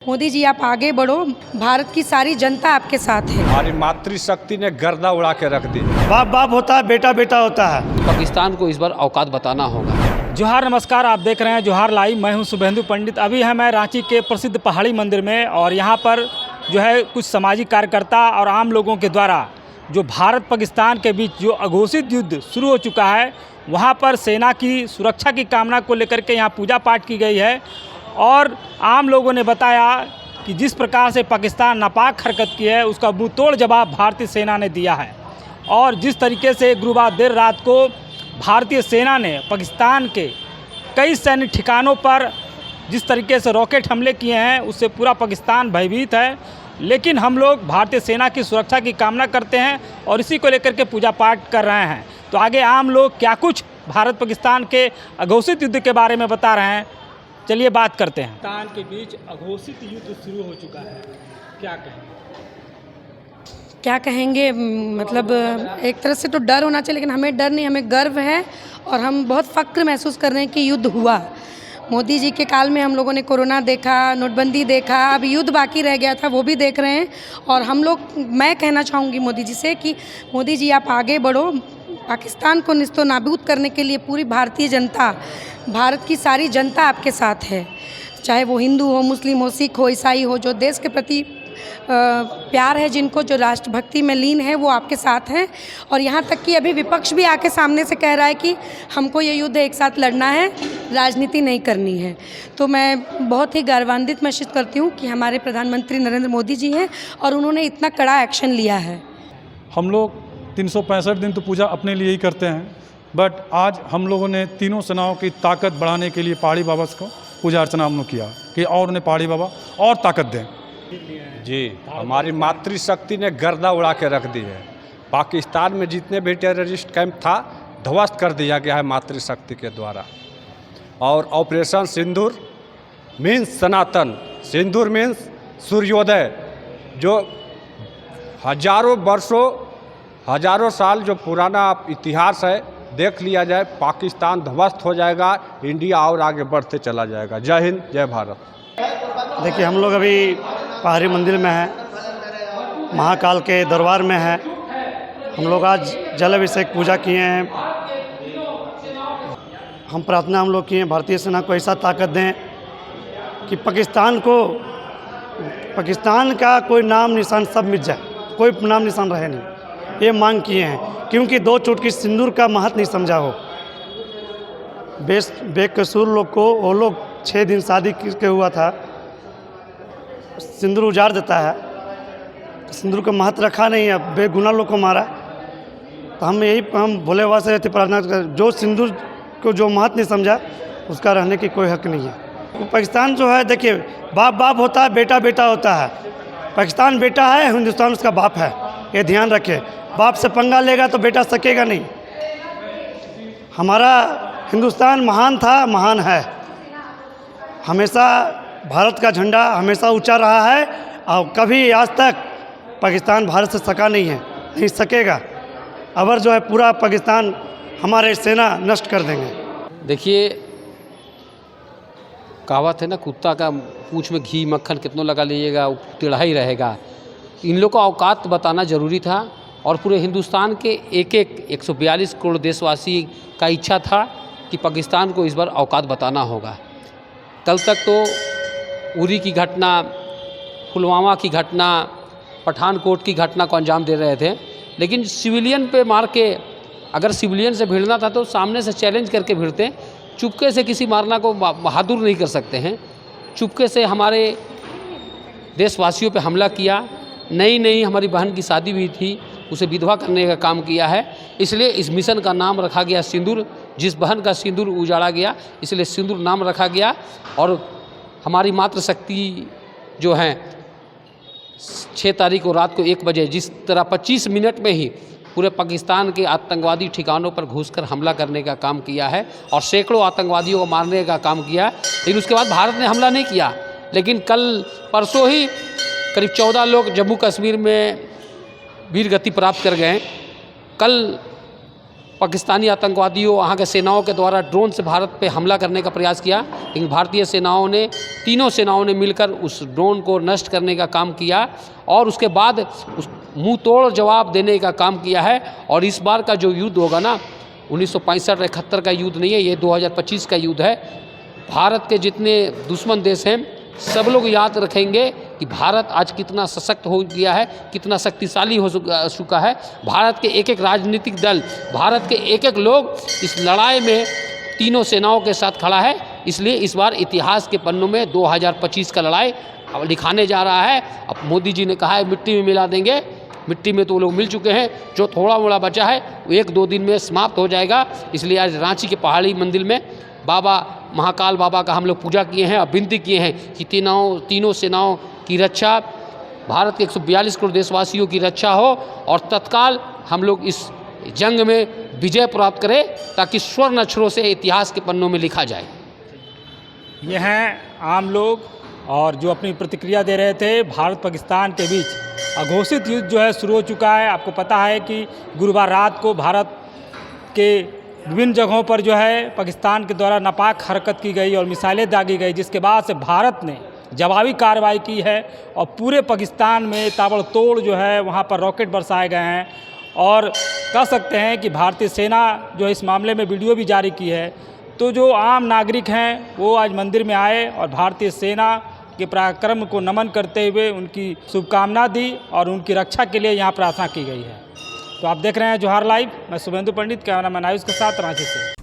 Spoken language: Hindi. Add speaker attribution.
Speaker 1: मोदी जी आप आगे बढ़ो, भारत की सारी जनता आपके साथ है।
Speaker 2: हमारी मातृशक्ति ने गर्दा उड़ा के रख दी।
Speaker 3: बाप बाप होता है, बेटा बेटा होता है।
Speaker 4: पाकिस्तान को इस बार औकात बताना होगा।
Speaker 5: जोहार, नमस्कार। आप देख रहे हैं जोहार लाइव। मैं हूं शुभेंदु पंडित। अभी है मैं रांची के प्रसिद्ध पहाड़ी मंदिर में और यहां पर जो है कुछ सामाजिक कार्यकर्ता और आम लोगों के द्वारा जो भारत पाकिस्तान के बीच जो अघोषित युद्ध शुरू हो चुका है, वहां पर सेना की सुरक्षा की कामना को लेकर के यहां पूजा पाठ की गई है। और आम लोगों ने बताया कि जिस प्रकार से पाकिस्तान नापाक हरकत की है, उसका मुँह तोड़ जवाब भारतीय सेना ने दिया है। और जिस तरीके से गुरुवार देर रात को भारतीय सेना ने पाकिस्तान के कई सैन्य ठिकानों पर जिस तरीके से रॉकेट हमले किए हैं, उससे पूरा पाकिस्तान भयभीत है। लेकिन हम लोग भारतीय सेना की सुरक्षा की कामना करते हैं और इसी को लेकर के पूजा पाठ कर रहे हैं। तो आगे आम लोग क्या कुछ भारत पाकिस्तान के अघोषित युद्ध के बारे में बता रहे हैं, चलिए बात करते हैं। पाकिस्तान के बीच अघोषित युद्ध शुरू हो चुका है, क्या कहेंगे? मतलब एक तरह से तो डर होना चाहिए, लेकिन हमें डर नहीं, हमें गर्व है और हम बहुत फ़ख्र महसूस कर रहे हैं कि युद्ध हुआ। मोदी जी के काल में हम लोगों ने कोरोना देखा, नोटबंदी देखा, अब युद्ध बाकी रह गया था, वो भी देख रहे हैं। और हम लोग, मैं कहना चाहूँगी मोदी जी से कि मोदी जी आप आगे बढ़ो, पाकिस्तान को निस्तो नाबूद करने के लिए पूरी भारतीय जनता, भारत की सारी जनता आपके साथ है। चाहे वो हिंदू हो, मुस्लिम हो, सिख हो, ईसाई हो, जो देश के प्रति प्यार है, जिनको जो राष्ट्रभक्ति में लीन है, वो आपके साथ हैं। और यहाँ तक कि अभी विपक्ष भी आके सामने से कह रहा है कि हमको ये युद्ध एक साथ लड़ना है, राजनीति नहीं करनी है। तो मैं बहुत ही गौरवान्वित महसूस करती हूँ कि हमारे प्रधानमंत्री नरेंद्र मोदी जी हैं और उन्होंने इतना कड़ा एक्शन लिया है।
Speaker 6: हम लोग 365 दिन तो पूजा अपने लिए ही करते हैं, बट आज हम लोगों ने तीनों सेनाओं की ताकत बढ़ाने के लिए पहाड़ी बाबा को पूजा अर्चना हम लोग किया कि और उन्हें पहाड़ी बाबा और ताकत दें।
Speaker 2: जी, हमारी मातृशक्ति ने गर्दा उड़ा के रख दी है। पाकिस्तान में जितने भी टेररिस्ट कैंप था, ध्वस्त कर दिया गया है मातृशक्ति के द्वारा। और ऑपरेशन सिंदूर मीन्स सनातन, सिंदूर मीन्स सूर्योदय, जो हजारों साल जो पुराना इतिहास है, देख लिया जाए, पाकिस्तान ध्वस्त हो जाएगा, इंडिया और आगे बढ़ते चला जाएगा। जय हिंद, जय भारत।
Speaker 3: देखिए, हम लोग अभी पहाड़ी मंदिर में हैं, महाकाल के दरबार में हैं। हम लोग आज जल अभिषेक पूजा किए हैं। हम प्रार्थना हम लोग किए हैं, भारतीय सेना को ऐसा ताकत दें कि पाकिस्तान का कोई नाम निशान सब मिट जाए, कोई नाम निशान रहे नहीं, ये मांग किए हैं। क्योंकि 2 चुटकी सिंदूर का महत्व नहीं समझा हो। बेकसूर लोग को, वो लोग 6 दिन शादी करके हुआ था, सिंदूर उजाड़ देता है, तो सिंदूर का महत्व रखा नहीं है, बेगुनाह लोग को मारा। तो हम भोले बाबा से प्रार्थना कर, जो सिंदूर को जो महत्व नहीं समझा, उसका रहने की कोई हक नहीं है। तो पाकिस्तान जो है, देखिए, बाप बाप होता है, बेटा बेटा होता है। पाकिस्तान बेटा है, हिंदुस्तान उसका बाप है, ये ध्यान रखे। बाप से पंगा लेगा तो बेटा सकेगा नहीं। हमारा हिंदुस्तान महान था, महान है। हमेशा भारत का झंडा हमेशा ऊंचा रहा है और कभी आज तक पाकिस्तान भारत से सका नहीं है, नहीं सकेगा। अगर जो है पूरा पाकिस्तान हमारे सेना नष्ट कर देंगे।
Speaker 4: देखिए, कहावत है ना, कुत्ता का पूँछ में घी मक्खन कितना लगा लीजिएगा, वो टेढ़ा ही रहेगा। इन लोग को औकात बताना ज़रूरी था और पूरे हिंदुस्तान के 142 करोड़ देशवासी का इच्छा था कि पाकिस्तान को इस बार औकात बताना होगा। कल तक तो उरी की घटना, पुलवामा की घटना, पठानकोट की घटना को अंजाम दे रहे थे, लेकिन सिविलियन पे मार के, अगर सिविलियन से भिड़ना था तो सामने से चैलेंज करके भिड़ते। चुपके से किसी मारना को बहादुर नहीं कर सकते हैं। चुपके से हमारे देशवासियों पे हमला किया। नई हमारी बहन की शादी भी थी, उसे विधवा करने का काम किया है। इसलिए इस मिशन का नाम रखा गया सिंदूर। जिस बहन का सिंदूर उजाड़ा गया, इसलिए सिंदूर नाम रखा गया। और हमारी मातृशक्ति जो है 6 तारीख को रात को 1 बजे जिस तरह 25 मिनट में ही पूरे पाकिस्तान के आतंकवादी ठिकानों पर घुसकर हमला करने का काम किया है और सैकड़ों आतंकवादियों को मारने का काम किया है। लेकिन उसके बाद भारत ने हमला नहीं किया। लेकिन कल परसों ही करीब 14 लोग जम्मू कश्मीर में वीर गति प्राप्त कर गए। कल पाकिस्तानी आतंकवादियों वहाँ के सेनाओं के द्वारा ड्रोन से भारत पे हमला करने का प्रयास किया, लेकिन भारतीय सेनाओं ने, तीनों सेनाओं ने मिलकर उस ड्रोन को नष्ट करने का काम किया और उसके बाद उस मुंह तोड़ जवाब देने का काम किया है। और इस बार का जो युद्ध होगा ना, 1965-71 का युद्ध नहीं है, ये 2025 का युद्ध है। भारत के जितने दुश्मन देश हैं सब लोग याद रखेंगे कि भारत आज कितना सशक्त हो गया है, कितना शक्तिशाली हो चुका है। भारत के एक एक राजनीतिक दल, भारत के एक एक लोग इस लड़ाई में तीनों सेनाओं के साथ खड़ा है। इसलिए इस बार इतिहास के पन्नों में 2025 का लड़ाई अब लिखाने जा रहा है। अब मोदी जी ने कहा है मिट्टी में मिला देंगे, मिट्टी में तो लोग मिल चुके हैं, जो थोड़ा मोड़ा बचा है वो 1-2 दिन में समाप्त हो जाएगा। इसलिए आज रांची के पहाड़ी मंदिर में बाबा महाकाल बाबा का हम लोग पूजा किए हैं और विनती किए हैं कि तीनों सेनाओं की रक्षा, भारत के 142 करोड़ देशवासियों की रक्षा हो और तत्काल हम लोग इस जंग में विजय प्राप्त करें, ताकि स्वर्ण अक्षरों से इतिहास के पन्नों में लिखा जाए।
Speaker 5: ये हैं आम लोग और जो अपनी प्रतिक्रिया दे रहे थे। भारत पाकिस्तान के बीच अघोषित युद्ध जो है शुरू हो चुका है। आपको पता है कि गुरुवार रात को भारत के विभिन्न जगहों पर जो है पाकिस्तान के द्वारा नापाक हरकत की गई और मिसाइलें दागी गई, जिसके बाद से भारत ने जवाबी कार्रवाई की है और पूरे पाकिस्तान में ताबड़तोड़ जो है वहाँ पर रॉकेट बरसाए गए हैं। और कह सकते हैं कि भारतीय सेना जो इस मामले में वीडियो भी जारी की है। तो जो आम नागरिक हैं वो आज मंदिर में आए और भारतीय सेना के पराक्रम को नमन करते हुए उनकी शुभकामना दी और उनकी रक्षा के लिए यहाँ प्रार्थना की गई है। तो आप देख रहे हैं जोहार लाइव, मैं शुभेंदु पंडित, कैमरामैन आयुष के साथ रांची से।